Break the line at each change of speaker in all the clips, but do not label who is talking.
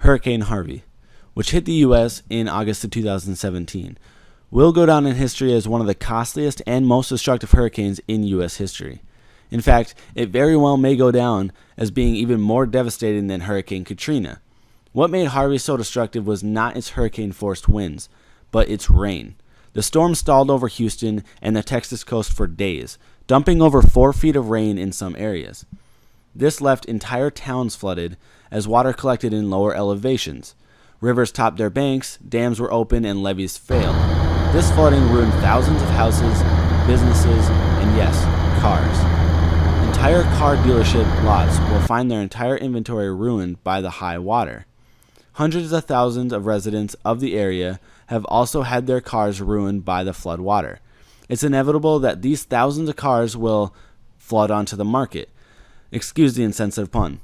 Hurricane Harvey, which hit the U.S. in August of 2017, will go down in history as one of the costliest and most destructive hurricanes in U.S. history. In fact, it very well may go down as being even more devastating than Hurricane Katrina. What made Harvey so destructive was not its hurricane-force winds, but its rain. The storm stalled over Houston and the Texas coast for days, dumping over 4 feet of rain in some areas. This left entire towns flooded as water collected in lower elevations. Rivers topped their banks, dams were open, and levees failed. This flooding ruined thousands of houses, businesses, and yes, cars. Entire car dealership lots will find their entire inventory ruined by the high water. Hundreds of thousands of residents of the area have also had their cars ruined by the flood water. It's inevitable that these thousands of cars will flood onto the market. Excuse the insensitive pun.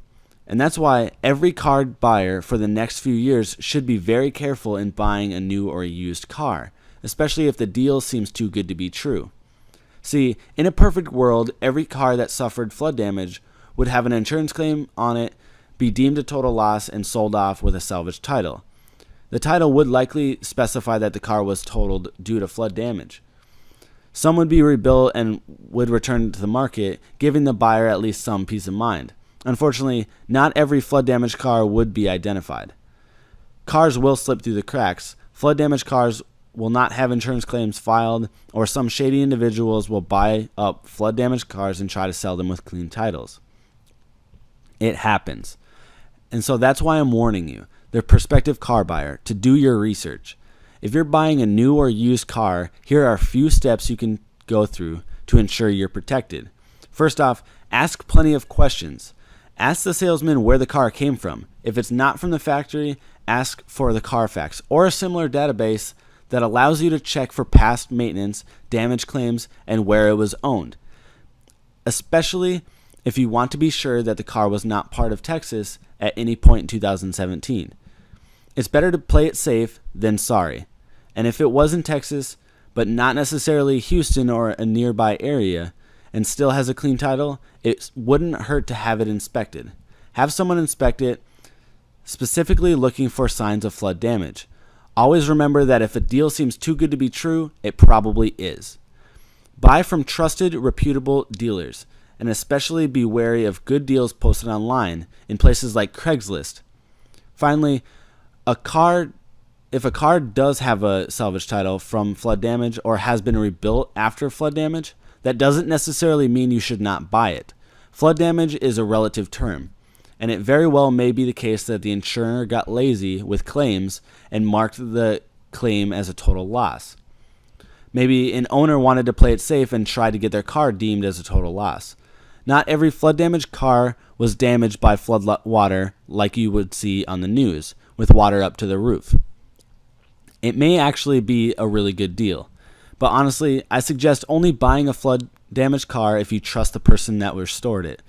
And that's why every car buyer for the next few years should be very careful in buying a new or used car, especially if the deal seems too good to be true. See, in a perfect world, every car that suffered flood damage would have an insurance claim on it, be deemed a total loss, and sold off with a salvage title. The title would likely specify that the car was totaled due to flood damage. Some would be rebuilt and would return to the market, giving the buyer at least some peace of mind. Unfortunately, not every flood damaged car would be identified. Cars will slip through the cracks. Flood damaged cars will not have insurance claims filed, or some shady individuals will buy up flood damaged cars and try to sell them with clean titles. It happens. And so that's why I'm warning you, the prospective car buyer, to do your research. If you're buying a new or used car, here are a few steps you can go through to ensure you're protected. First off, ask plenty of questions. Ask the salesman where the car came from. If it's not from the factory, ask for the Carfax or a similar database that allows you to check for past maintenance, damage claims, and where it was owned. Especially if you want to be sure that the car was not part of Texas at any point in 2017. It's better to play it safe than sorry. And if it was in Texas, but not necessarily Houston or a nearby area, and still has a clean title, it wouldn't hurt to have it inspected. Have someone inspect it, specifically looking for signs of flood damage. Always remember that if a deal seems too good to be true, it probably is. Buy from trusted, reputable dealers, and especially be wary of good deals posted online in places like Craigslist. Finally, if a car does have a salvage title from flood damage or has been rebuilt after flood damage, that doesn't necessarily mean you should not buy it. Flood damage is a relative term, and it very well may be the case that the insurer got lazy with claims and marked the claim as a total loss. Maybe an owner wanted to play it safe and tried to get their car deemed as a total loss. Not every flood damaged car was damaged by flood water like you would see on the news, with water up to the roof. It may actually be a really good deal, but honestly, I suggest only buying a flood damaged car if you trust the person that restored it.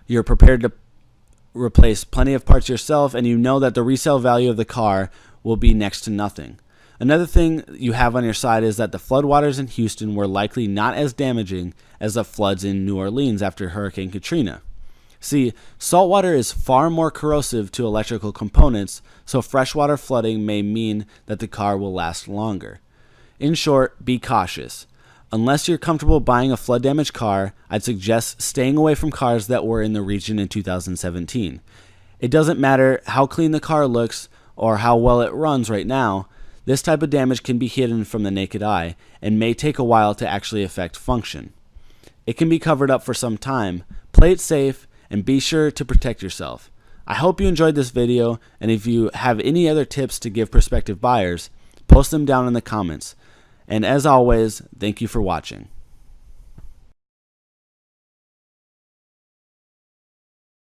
You're prepared to replace plenty of parts yourself, and you know that the resale value of the car will be next to nothing. Another thing you have on your side is that the floodwaters in Houston were likely not as damaging as the floods in New Orleans after Hurricane Katrina. See, saltwater is far more corrosive to electrical components, so freshwater flooding may mean that the car will last longer. In short, be cautious. Unless you're comfortable buying a flood-damaged car, I'd suggest staying away from cars that were in the region in 2017. It doesn't matter how clean the car looks or how well it runs right now, this type of damage can be hidden from the naked eye and may take a while to actually affect function. It can be covered up for some time. Play it safe and be sure to protect yourself. I hope you enjoyed this video, and if you have any other tips to give prospective buyers, post them down in the comments. And as always, thank you for watching.